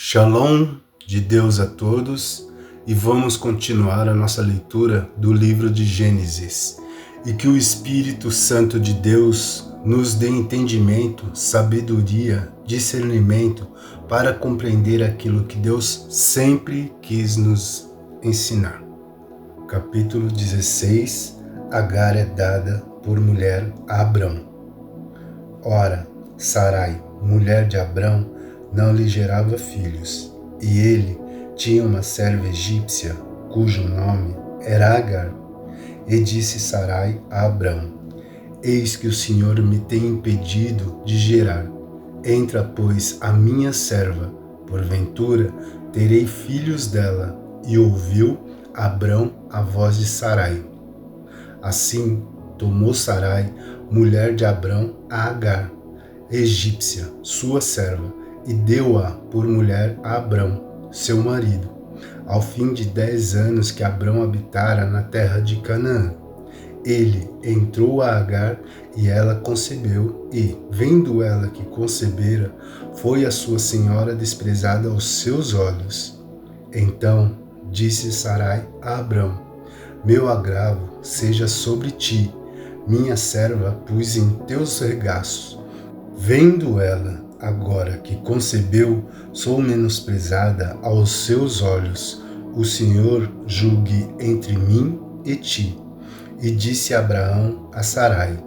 Shalom de Deus a todos, e vamos continuar a nossa leitura do livro de Gênesis. E que o Espírito Santo de Deus nos dê entendimento, sabedoria, discernimento para compreender aquilo que Deus sempre quis nos ensinar. Capítulo 16. Agar é dada por mulher a Abrão. Ora, Sarai, mulher de Abrão, não lhe gerava filhos, e ele tinha uma serva egípcia, cujo nome era Agar. E disse Sarai a Abrão: Eis que o Senhor me tem impedido de gerar. Entra, pois, a minha serva, porventura terei filhos dela. E ouviu Abrão a voz de Sarai. Assim tomou Sarai, mulher de Abrão, a Agar, egípcia, sua serva, e deu-a por mulher a Abrão, seu marido, ao fim de 10 anos que Abrão habitara na terra de Canaã. Ele entrou a Agar, e ela concebeu, e, vendo ela que concebera, foi a sua senhora desprezada aos seus olhos. Então disse Sarai a Abrão: Meu agravo seja sobre ti, minha serva pus em teus regaços. Vendo ela agora que concebeu, sou menosprezada aos seus olhos. O Senhor julgue entre mim e ti. E disse Abraão a Sarai: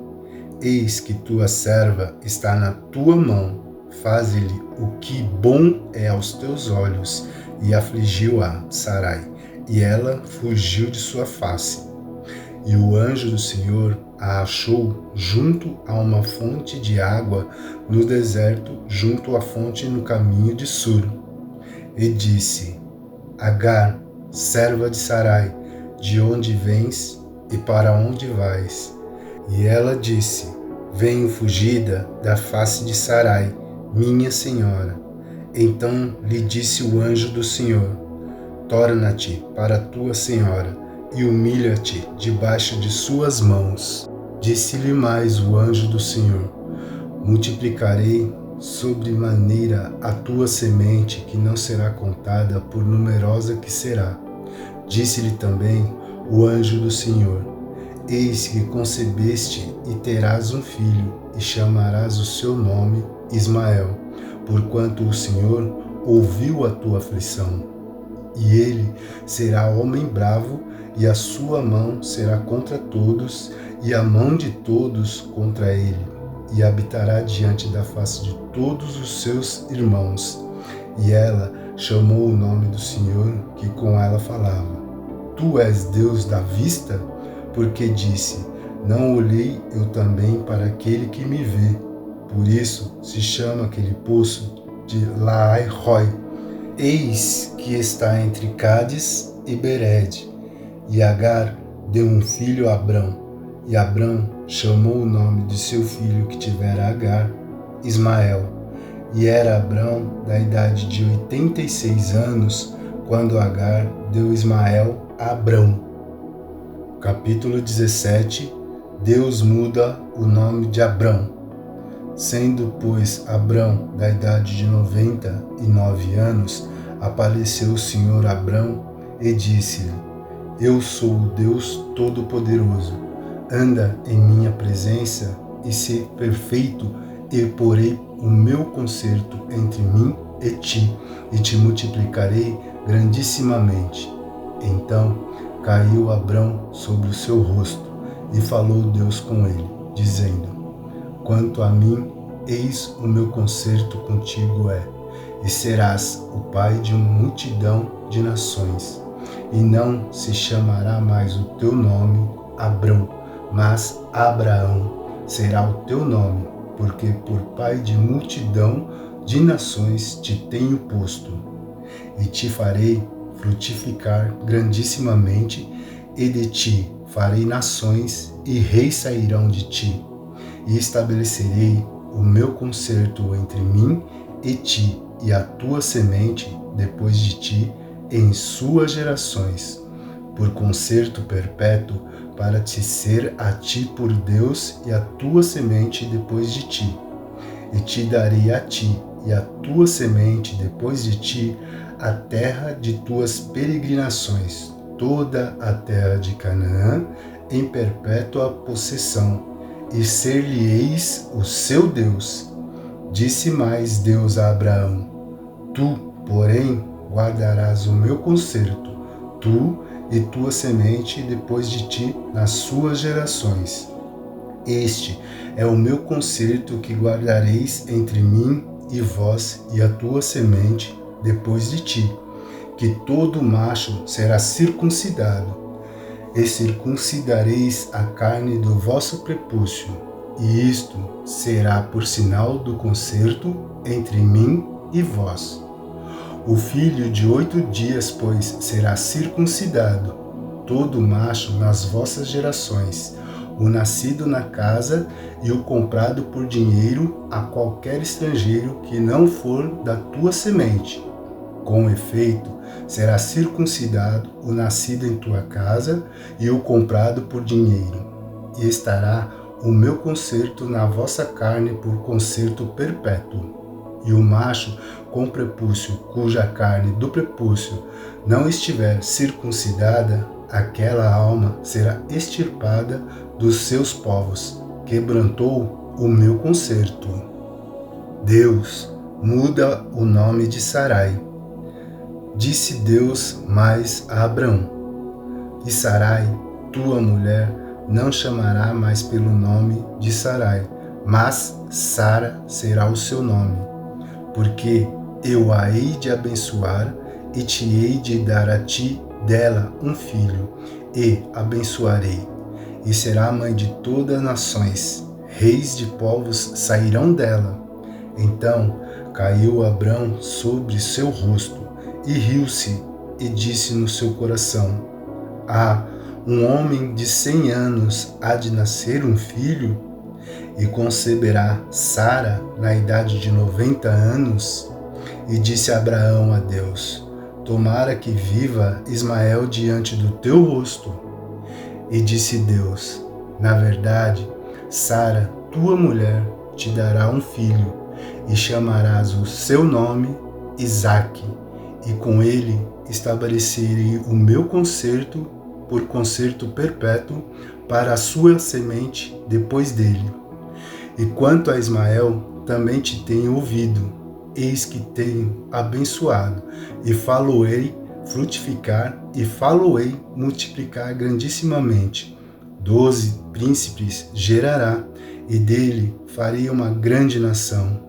Eis que tua serva está na tua mão, faze-lhe o que bom é aos teus olhos. E afligiu-a Sarai, e ela fugiu de sua face. E o anjo do Senhor a achou junto a uma fonte de água no deserto, junto à fonte no caminho de Sur. E disse: Agar, serva de Sarai, de onde vens e para onde vais? E ela disse: Venho fugida da face de Sarai, minha senhora. Então lhe disse o anjo do Senhor: Torna-te para tua senhora e humilha-te debaixo de suas mãos. Disse-lhe mais o anjo do Senhor: Multiplicarei sobremaneira a tua semente, que não será contada, por numerosa que será. Disse-lhe também o anjo do Senhor: Eis que concebeste e terás um filho, e chamarás o seu nome Ismael, porquanto o Senhor ouviu a tua aflição. E ele será homem bravo, e a sua mão será contra todos, e a mão de todos contra ele, e habitará diante da face de todos os seus irmãos. E ela chamou o nome do Senhor que com ela falava: Tu és Deus da vista? Porque disse: Não olhei eu também para aquele que me vê. Por isso se chama aquele poço de Laai-Roi. Eis que está entre Cádiz e Bered. E Agar deu um filho a Abrão, e Abrão chamou o nome de seu filho que tivera Agar, Ismael. E era Abrão da idade de 86 anos, quando Agar deu Ismael a Abrão. Capítulo 17. Deus muda o nome de Abrão. Sendo, pois, Abrão da idade de 99 anos, apareceu o Senhor a Abrão e disse-lhe: Eu sou o Deus Todo-Poderoso. Anda em minha presença e se perfeito, e porei o meu concerto entre mim e te multiplicarei grandissimamente. Então caiu Abrão sobre o seu rosto, e falou Deus com ele, dizendo: Quanto a mim, eis o meu concerto contigo e serás o pai de uma multidão de nações. E não se chamará mais o teu nome Abrão, mas Abraão será o teu nome, porque por pai de multidão de nações te tenho posto. E te farei frutificar grandissimamente, e de ti farei nações, e reis sairão de ti. E estabelecerei o meu concerto entre mim e ti, e a tua semente depois de ti, em suas gerações, por concerto perpétuo, para te ser a ti por Deus, e a tua semente depois de ti. E te darei a ti e a tua semente depois de ti a terra de tuas peregrinações, toda a terra de Canaã, em perpétua possessão, e ser-lhe-eis o seu Deus. Disse mais Deus a Abraão: Tu, porém, guardarás o meu concerto, tu e tua semente depois de ti nas suas gerações. Este é o meu concerto que guardareis entre mim e vós e a tua semente depois de ti, que todo macho será circuncidado, e circuncidareis a carne do vosso prepúcio, e isto será por sinal do concerto entre mim e vós. O filho de 8 dias, pois, será circuncidado, todo macho nas vossas gerações, o nascido na casa e o comprado por dinheiro a qualquer estrangeiro que não for da tua semente. Com efeito, será circuncidado o nascido em tua casa e o comprado por dinheiro, e estará o meu concerto na vossa carne por concerto perpétuo. E o macho com prepúcio, cuja carne do prepúcio não estiver circuncidada, aquela alma será extirpada dos seus povos, quebrantou o meu concerto. Deus muda o nome de Sarai. Disse Deus mais a Abrão: E Sarai, tua mulher, não chamará mais pelo nome de Sarai, mas Sara será o seu nome, porque eu a hei de abençoar e te hei de dar a ti dela um filho, e abençoarei, e será mãe de todas as nações, reis de povos sairão dela. Então caiu Abrão sobre seu rosto, e riu-se, e disse no seu coração: um homem de 100 anos há de nascer um filho? E conceberá Sara na idade de 90 anos? E disse Abraão a Deus: Tomara que viva Ismael diante do teu rosto. E disse Deus: Na verdade, Sara, tua mulher, te dará um filho, e chamarás o seu nome Isaque, e com ele estabelecerei o meu concerto por concerto perpétuo para a sua semente depois dele. E quanto a Ismael, também te tenho ouvido, eis que tenho abençoado, e falo-ei frutificar, e falo-ei multiplicar grandissimamente. 12 príncipes gerará, e dele farei uma grande nação.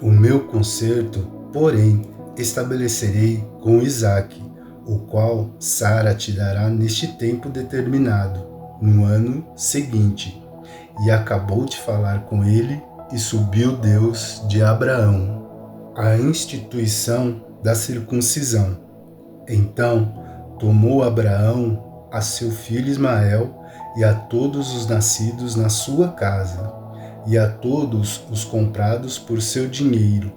O meu concerto, porém, estabelecerei com Isaque, o qual Sara te dará neste tempo determinado, no ano seguinte. E acabou de falar com ele, e subiu Deus de Abraão. A instituição da circuncisão. Então tomou Abraão a seu filho Ismael e a todos os nascidos na sua casa, e a todos os comprados por seu dinheiro,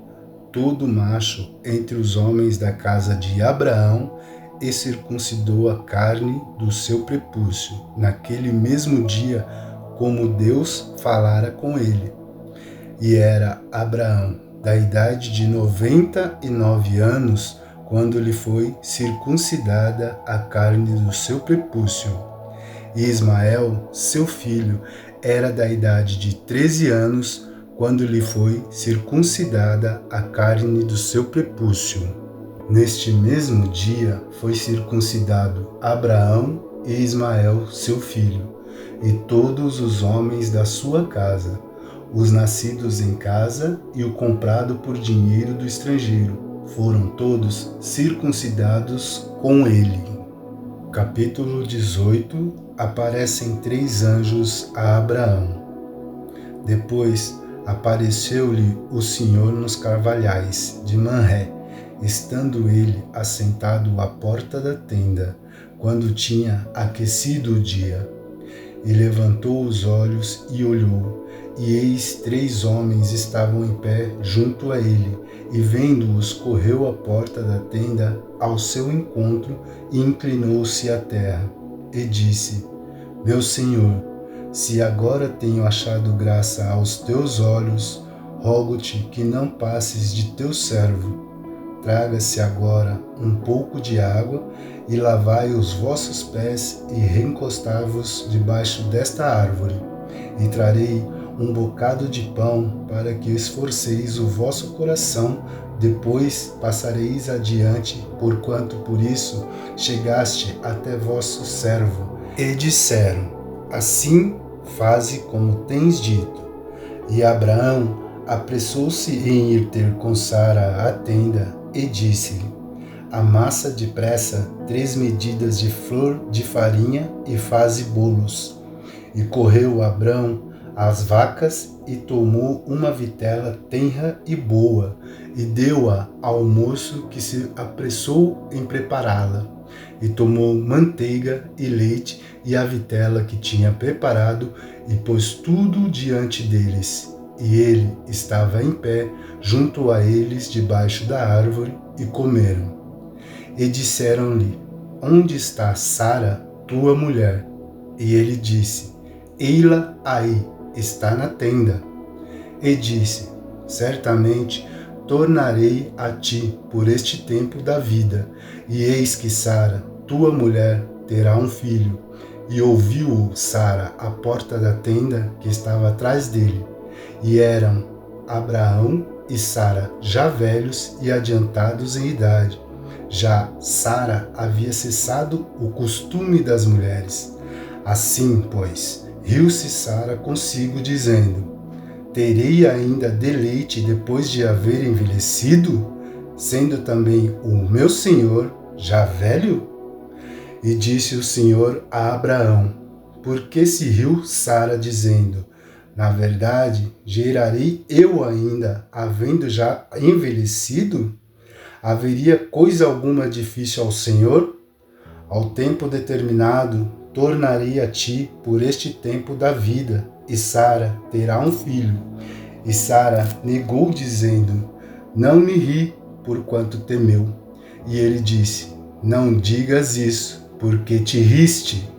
todo macho entre os homens da casa de Abraão, e circuncidou a carne do seu prepúcio, naquele mesmo dia, como Deus falara com ele. E era Abraão da idade de 99 anos, quando lhe foi circuncidada a carne do seu prepúcio. E Ismael, seu filho, era da idade de 13 anos, quando lhe foi circuncidada a carne do seu prepúcio. Neste mesmo dia foi circuncidado Abraão e Ismael, seu filho, e todos os homens da sua casa, os nascidos em casa e o comprado por dinheiro do estrangeiro, foram todos circuncidados com ele. Capítulo 18. Aparecem 3 anjos a Abraão. Depois apareceu-lhe o Senhor nos carvalhais de Manré, estando ele assentado à porta da tenda, quando tinha aquecido o dia. E levantou os olhos e olhou, e eis 3 homens estavam em pé junto a ele, e vendo-os correu à porta da tenda ao seu encontro e inclinou-se à terra, e disse: Meu Senhor, se agora tenho achado graça aos teus olhos, rogo-te que não passes de teu servo. Traga-se agora um pouco de água e lavai os vossos pés e reencostai-vos debaixo desta árvore. E trarei um bocado de pão para que esforceis o vosso coração, depois passareis adiante, porquanto por isso chegaste até vosso servo. E disseram: assim faze como tens dito. E Abraão apressou-se em ir ter com Sara à tenda e disse-lhe: amassa depressa 3 medidas de flor de farinha e faze bolos. E correu Abrão às vacas e tomou uma vitela tenra e boa e deu-a ao moço que se apressou em prepará-la. E tomou manteiga e leite e a vitela que tinha preparado e pôs tudo diante deles. E ele estava em pé junto a eles debaixo da árvore e comeram. E disseram-lhe: onde está Sara, tua mulher? E ele disse: ei-la aí, está na tenda. E disse: certamente tornarei a ti por este tempo da vida, e eis que Sara, tua mulher, terá um filho. E ouviu-o Sara à porta da tenda que estava atrás dele. E eram Abraão e Sara já velhos e adiantados em idade. Já Sara havia cessado o costume das mulheres. Assim, pois, riu-se Sara consigo, dizendo: terei ainda deleite depois de haver envelhecido, sendo também o meu senhor já velho? E disse o Senhor a Abraão: por que se riu Sara, dizendo: na verdade, gerarei eu ainda, havendo já envelhecido? Haveria coisa alguma difícil ao Senhor? Ao tempo determinado, tornarei a ti por este tempo da vida, e Sara terá um filho. E Sara negou, dizendo: não me ri, porquanto temeu. E ele disse: não digas isso, porque te riste.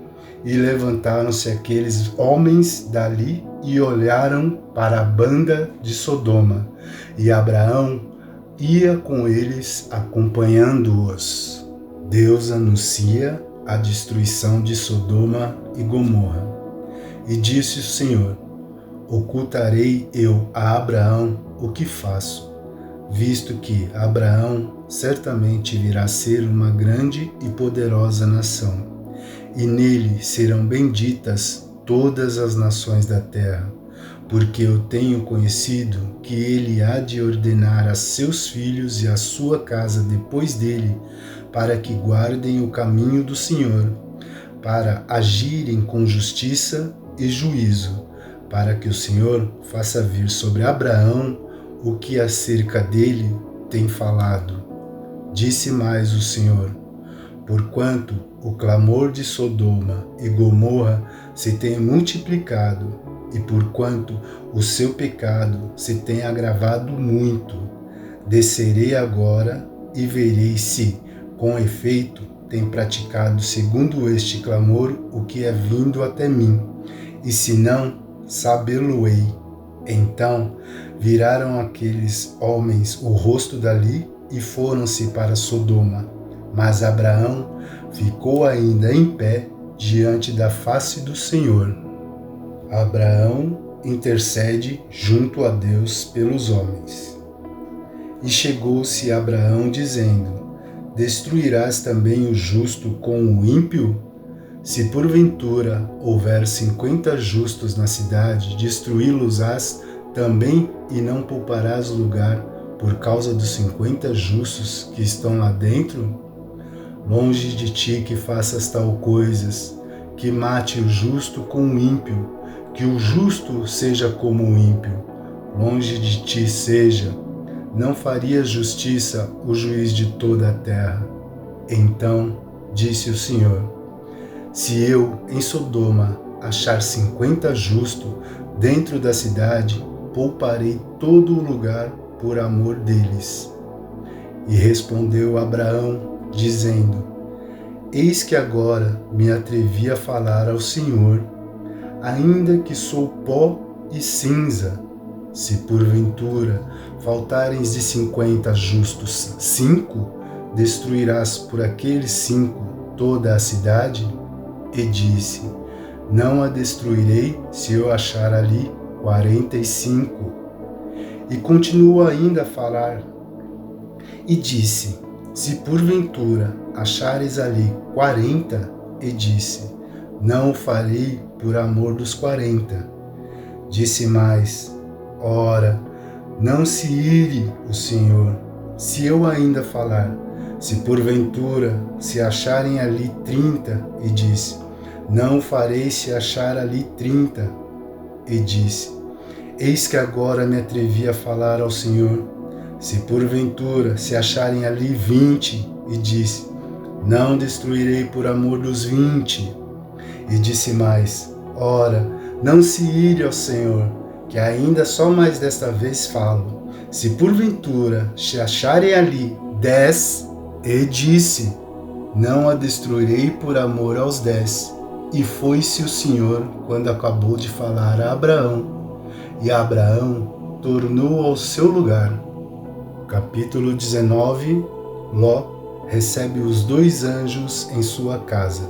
E levantaram-se aqueles homens dali e olharam para a banda de Sodoma. E Abraão ia com eles, acompanhando-os. Deus anuncia a destruição de Sodoma e Gomorra. E disse o Senhor: ocultarei eu a Abraão o que faço, visto que Abraão certamente virá a ser uma grande e poderosa nação, e nele serão benditas todas as nações da terra, porque eu tenho conhecido que ele há de ordenar a seus filhos e a sua casa depois dele, para que guardem o caminho do Senhor, para agirem com justiça e juízo, para que o Senhor faça vir sobre Abraão o que acerca dele tem falado. Disse mais o Senhor: porquanto o clamor de Sodoma e Gomorra se tem multiplicado, e porquanto o seu pecado se tem agravado muito, descerei agora e verei se, com efeito, tem praticado segundo este clamor o que é vindo até mim, e se não, sabê-lo-ei. Então viraram aqueles homens o rosto dali e foram-se para Sodoma. Mas Abraão ficou ainda em pé diante da face do Senhor. Abraão intercede junto a Deus pelos homens. E chegou-se Abraão dizendo: destruirás também o justo com o ímpio? Se porventura houver 50 justos na cidade, destruí-los-ás também e não pouparás lugar por causa dos 50 justos que estão lá dentro? Longe de ti que faças tal coisas, que mate o justo com o ímpio, que o justo seja como o ímpio. Longe de ti seja, não faria justiça o juiz de toda a terra. Então disse o Senhor: se eu em Sodoma achar 50 justos dentro da cidade, pouparei todo o lugar por amor deles. E respondeu Abraão, dizendo: eis que agora me atrevi a falar ao Senhor, ainda que sou pó e cinza, Se porventura faltarem de 50 justos 5, destruirás por aqueles 5 toda a cidade? E disse: Não a destruirei se eu achar ali 45. E continuou ainda a falar, e disse: Se porventura achares ali 40, e disse: Não o farei por amor dos 40. Disse mais: Ora, não se ire o Senhor, se eu ainda falar. Se porventura se acharem ali 30, e disse: Não o farei se achar ali 30. E disse: Eis que agora me atrevi a falar ao Senhor. Se porventura se acharem ali 20, e disse: Não destruirei por amor dos 20. E disse mais: Ora, não se ire ao Senhor, que ainda só mais desta vez falo. Se porventura se acharem ali 10, e disse: Não a destruirei por amor aos 10. E foi-se o Senhor quando acabou de falar a Abraão, e Abraão tornou ao seu lugar. Capítulo 19. Ló recebe os 2 anjos em sua casa.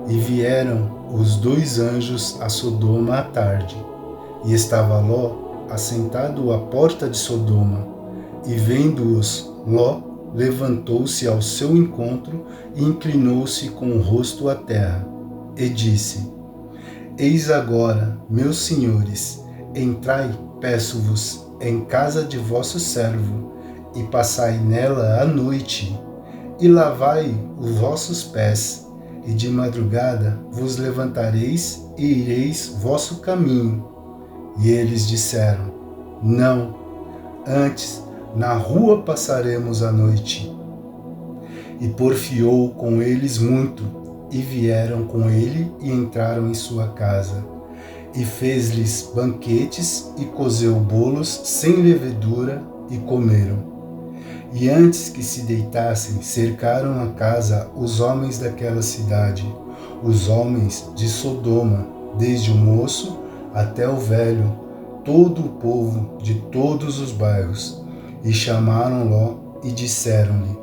E vieram os 2 anjos a Sodoma à tarde, e estava Ló assentado à porta de Sodoma, e vendo-os, Ló levantou-se ao seu encontro e inclinou-se com o rosto à terra, e disse: Eis agora, meus senhores, entrai, peço-vos, em casa de vosso servo, e passai nela a noite, e lavai os vossos pés, e de madrugada vos levantareis e ireis vosso caminho. E eles disseram: Não, antes na rua passaremos a noite. E porfiou com eles muito, e vieram com ele e entraram em sua casa. E fez-lhes banquetes e cozeu bolos sem levedura e comeram. E antes que se deitassem, cercaram a casa os homens daquela cidade, os homens de Sodoma, desde o moço até o velho, todo o povo de todos os bairros. E chamaram Ló e disseram-lhe: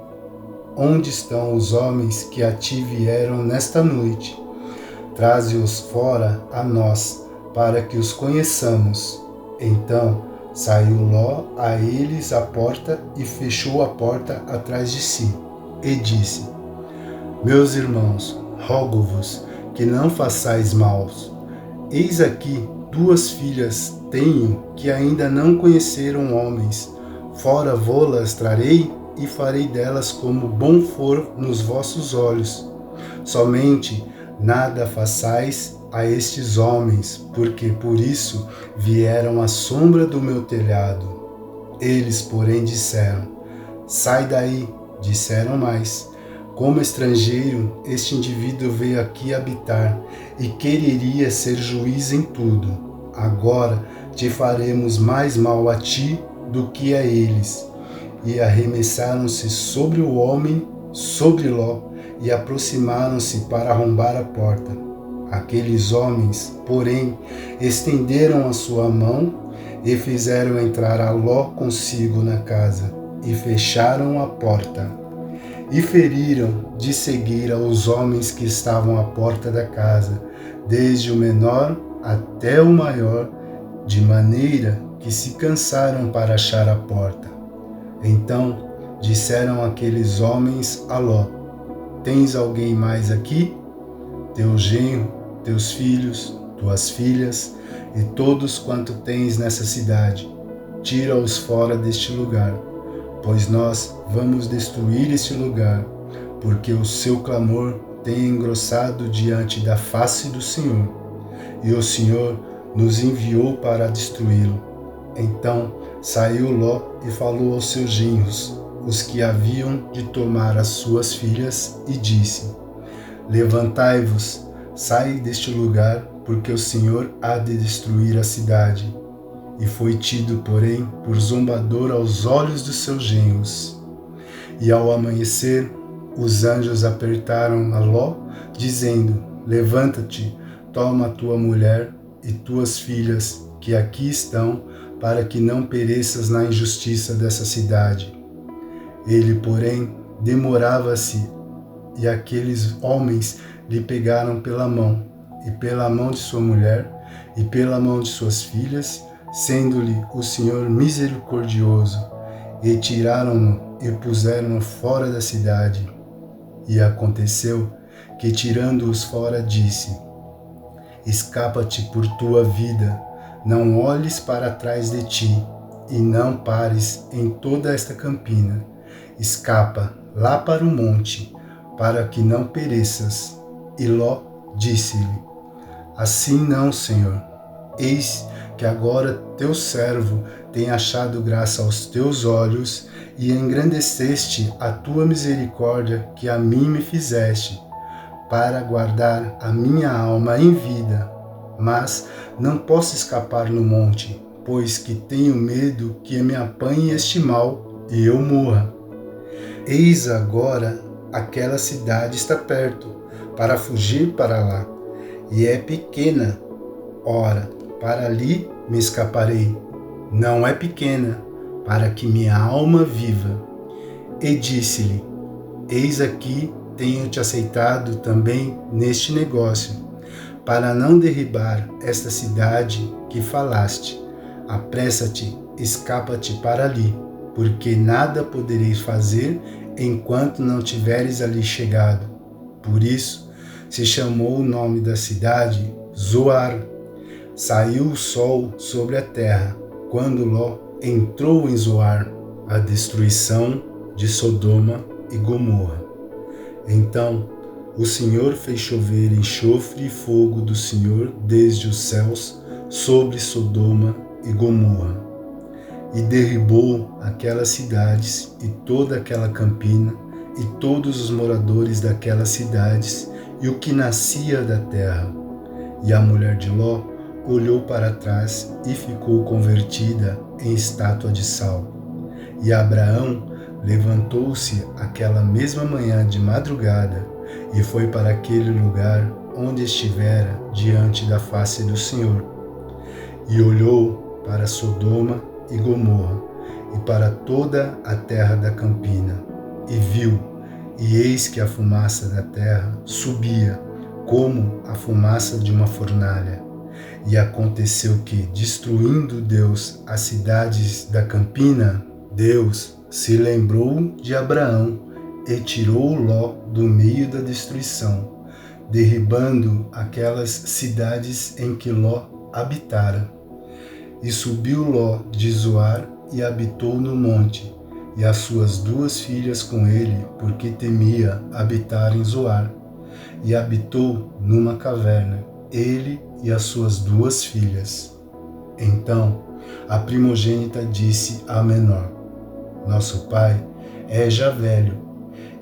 Onde estão os homens que a ti vieram nesta noite? Traze-os fora a nós, para que os conheçamos. Então saiu Ló a eles à porta e fechou a porta atrás de si, e disse: Meus irmãos, rogo-vos que não façais maus. Eis aqui 2 filhas tenho que ainda não conheceram homens. Fora vô-las trarei e farei delas como bom for nos vossos olhos. Somente nada façais a estes homens, porque por isso vieram à sombra do meu telhado. Eles, porém, disseram: Sai daí. Disseram mais: Como estrangeiro, este indivíduo veio aqui habitar e quereria ser juiz em tudo. Agora te faremos mais mal a ti do que a eles. E arremessaram-se sobre o homem, sobre Ló, e aproximaram-se para arrombar a porta. Aqueles homens, porém, estenderam a sua mão e fizeram entrar a Ló consigo na casa, e fecharam a porta. E feriram de cegueira os homens que estavam à porta da casa, desde o menor até o maior, de maneira que se cansaram para achar a porta. Então disseram aqueles homens a Ló: Tens alguém mais aqui? Teu genro, teus filhos, tuas filhas e todos quanto tens nessa cidade, tira-os fora deste lugar, pois nós vamos destruir este lugar, porque o seu clamor tem engrossado diante da face do Senhor, e o Senhor nos enviou para destruí-lo. Então saiu Ló e falou aos seus genros, os que haviam de tomar as suas filhas, e disse: Levantai-vos, sai deste lugar, porque o Senhor há de destruir a cidade. E foi tido, porém, por zombador aos olhos dos seus genros. E ao amanhecer, os anjos apertaram a Ló, dizendo: Levanta-te, toma a tua mulher e tuas filhas, que aqui estão, para que não pereças na injustiça dessa cidade. Ele, porém, demorava-se, e aqueles homens lhe pegaram pela mão, e pela mão de sua mulher, e pela mão de suas filhas, sendo-lhe o Senhor misericordioso, e tiraram-no e puseram-no fora da cidade. E aconteceu que, tirando-os fora, disse: escapa-te por tua vida, não olhes para trás de ti, e não pares em toda esta campina. Escapa lá para o monte, para que não pereças. E Ló disse-lhe: assim não, Senhor. Eis que agora teu servo tem achado graça aos teus olhos, e engrandeceste a tua misericórdia que a mim me fizeste, para guardar a minha alma em vida. Mas não posso escapar no monte, pois que tenho medo que me apanhe este mal e eu morra. Eis agora aquela cidade está perto, para fugir para lá, e é pequena. Ora, para ali me escaparei. Não é pequena, para que minha alma viva. E disse-lhe: eis aqui tenho-te aceitado também neste negócio, para não derribar esta cidade que falaste. Apressa-te, escapa-te para ali, porque nada podereis fazer enquanto não tiveres ali chegado. Por isso se chamou o nome da cidade Zoar. Saiu o sol sobre a terra, quando Ló entrou em Zoar, a destruição de Sodoma e Gomorra. Então o Senhor fez chover enxofre e fogo do Senhor desde os céus sobre Sodoma e Gomorra, e derribou aquelas cidades e toda aquela campina e todos os moradores daquelas cidades e o que nascia da terra. E a mulher de Ló olhou para trás e ficou convertida em estátua de sal. E Abraão levantou-se aquela mesma manhã de madrugada e foi para aquele lugar onde estivera diante da face do Senhor. E olhou para Sodoma e Gomorra e para toda a terra da campina, e viu, e eis que a fumaça da terra subia como a fumaça de uma fornalha. E aconteceu que, destruindo Deus as cidades da campina, Deus se lembrou de Abraão e tirou Ló do meio da destruição, derribando aquelas cidades em que Ló habitara. E subiu Ló de Zoar e habitou no monte, e as suas duas filhas com ele, porque temia habitar em Zoar. E habitou numa caverna, ele e as suas duas filhas. Então a primogênita disse à menor: nosso pai é já velho,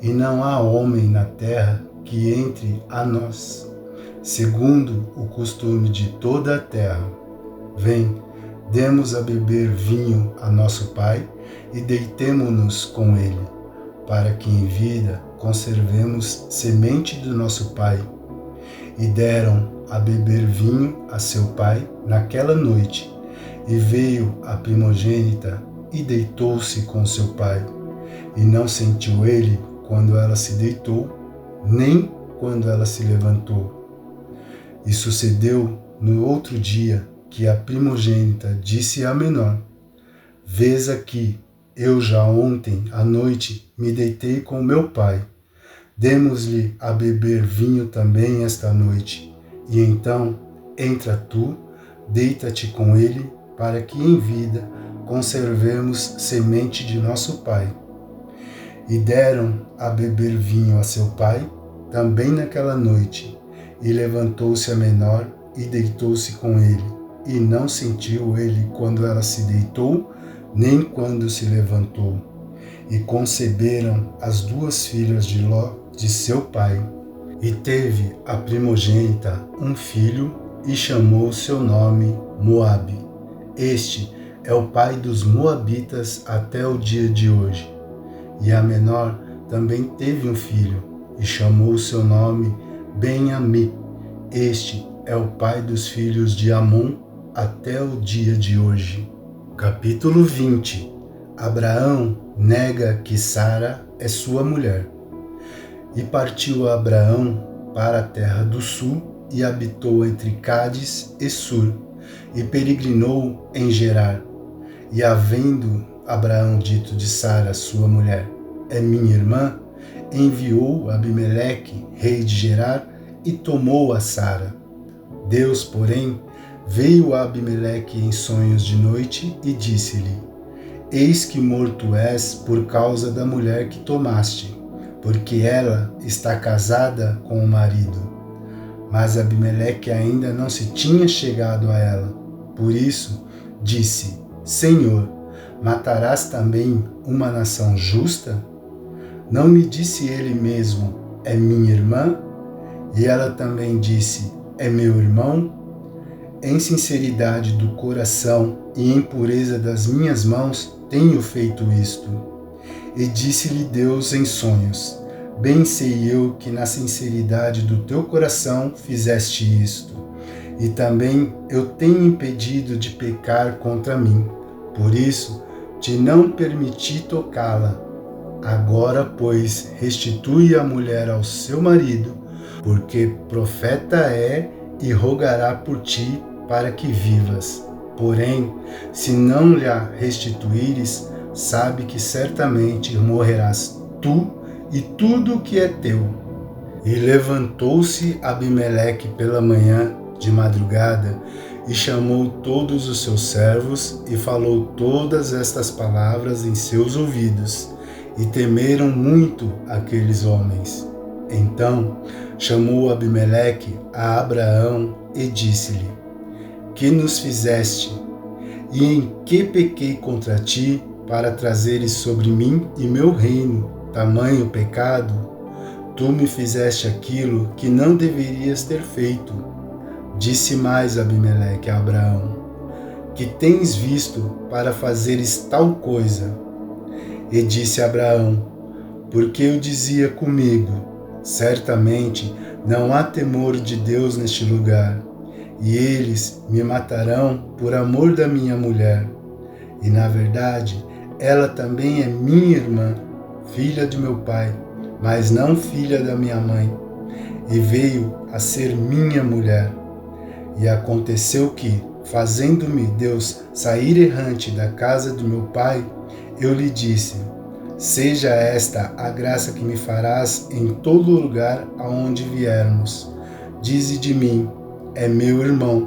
e não há homem na terra que entre a nós, segundo o costume de toda a terra. Vem, demos a beber vinho a nosso pai e deitemo-nos com ele, para que em vida conservemos semente do nosso pai. E deram a beber vinho a seu pai naquela noite, e veio a primogênita e deitou-se com seu pai. E não sentiu ele quando ela se deitou, nem quando ela se levantou. E sucedeu no outro dia que a primogênita disse à menor: vês aqui, eu já ontem à noite me deitei com meu pai. Demos-lhe a beber vinho também esta noite. E então entra tu, deita-te com ele, para que em vida conservemos semente de nosso pai. E deram a beber vinho a seu pai, também naquela noite. E levantou-se a menor e deitou-se com ele. E não sentiu ele quando ela se deitou, nem quando se levantou. E conceberam as duas filhas de Ló, de seu pai. E teve a primogênita um filho, e chamou seu nome Moabe. Este é o pai dos moabitas até o dia de hoje. E a menor também teve um filho, e chamou seu nome Ben-Ami. Este é o pai dos filhos de Amon até o dia de hoje. Capítulo 20. Abraão nega que Sara é sua mulher. E partiu Abraão para a terra do sul e habitou entre Cádiz e Sur, e peregrinou em Gerar. E havendo Abraão dito de Sara, sua mulher, é minha irmã, enviou Abimeleque, rei de Gerar, e tomou a Sara. Deus, porém, veio a Abimeleque em sonhos de noite e disse-lhe: Eis que morto és por causa da mulher que tomaste, porque ela está casada com o marido. Mas Abimeleque ainda não se tinha chegado a ela. Por isso, disse: Senhor, matarás também uma nação justa? Não me disse ele mesmo: é minha irmã? E ela também disse: é meu irmão? Em sinceridade do coração e em pureza das minhas mãos tenho feito isto. E disse-lhe Deus em sonhos: Bem sei eu que na sinceridade do teu coração fizeste isto. E também eu tenho impedido de pecar contra mim. Por isso, te não permiti tocá-la. Agora, pois, restitui a mulher ao seu marido, porque profeta é e rogará por ti para que vivas. Porém, se não lhe restituíres, sabe que certamente morrerás tu e tudo o que é teu. E levantou-se Abimeleque pela manhã, de madrugada, e chamou todos os seus servos e falou todas estas palavras em seus ouvidos, e temeram muito aqueles homens. Então chamou Abimeleque a Abraão e disse-lhe: Que nos fizeste? E em que pequei contra ti, para trazeres sobre mim e meu reino tamanho pecado? Tu me fizeste aquilo que não deverias ter feito. Disse mais Abimeleque a Abraão: Que tens visto para fazeres tal coisa? E disse Abraão: Porque eu dizia comigo: Certamente não há temor de Deus neste lugar, e eles me matarão por amor da minha mulher. E na verdade, ela também é minha irmã, filha de meu pai, mas não filha da minha mãe, e veio a ser minha mulher. E aconteceu que, fazendo-me Deus sair errante da casa do meu pai, eu lhe disse: Seja esta a graça que me farás em todo lugar aonde viermos. Dize de mim: é meu irmão.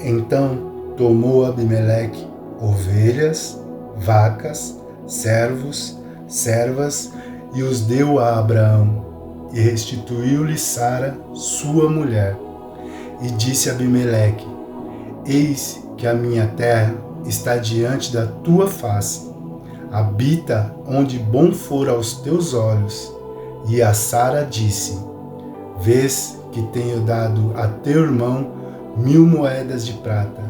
Então tomou Abimeleque ovelhas, vacas, servos, servas, e os deu a Abraão, e restituiu-lhe Sara, sua mulher. E disse Abimeleque: Eis que a minha terra está diante da tua face. Habita onde bom for aos teus olhos. E a Sara disse: Vês que tenho dado a teu irmão 1000 moedas de prata.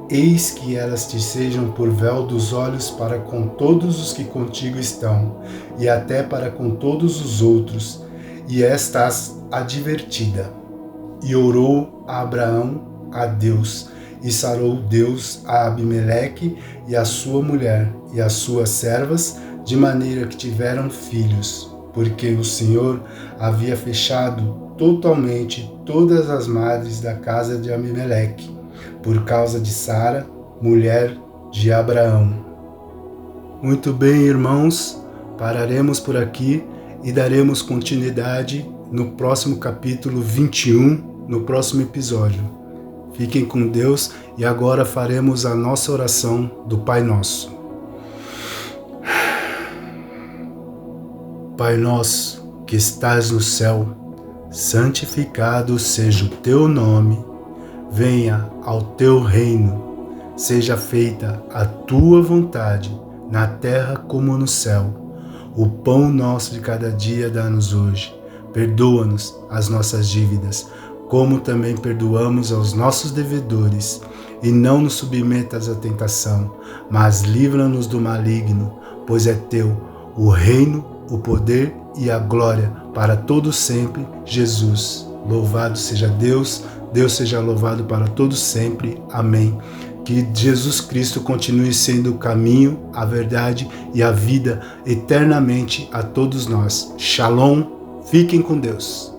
Eis que elas te sejam por véu dos olhos para com todos os que contigo estão, e até para com todos os outros, e estás advertida. E orou a Abraão a Deus, e sarou Deus a Abimeleque e a sua mulher e as suas servas, de maneira que tiveram filhos, porque o Senhor havia fechado totalmente todas as madres da casa de Abimeleque, por causa de Sara, mulher de Abraão. Muito bem, irmãos, pararemos por aqui e daremos continuidade no próximo capítulo 21, no próximo episódio. Fiquem com Deus e agora faremos a nossa oração do Pai Nosso. Pai nosso, que estás no céu, santificado seja o teu nome. Venha ao teu reino, seja feita a tua vontade, na terra como no céu. O pão nosso de cada dia dá-nos hoje. Perdoa-nos as nossas dívidas, como também perdoamos aos nossos devedores. E não nos submetas à tentação, mas livra-nos do maligno, pois é teu o reino, o poder e a glória para todos sempre. Jesus, louvado seja Deus. Deus seja louvado para todos sempre. Amém. Que Jesus Cristo continue sendo o caminho, a verdade e a vida eternamente a todos nós. Shalom, fiquem com Deus.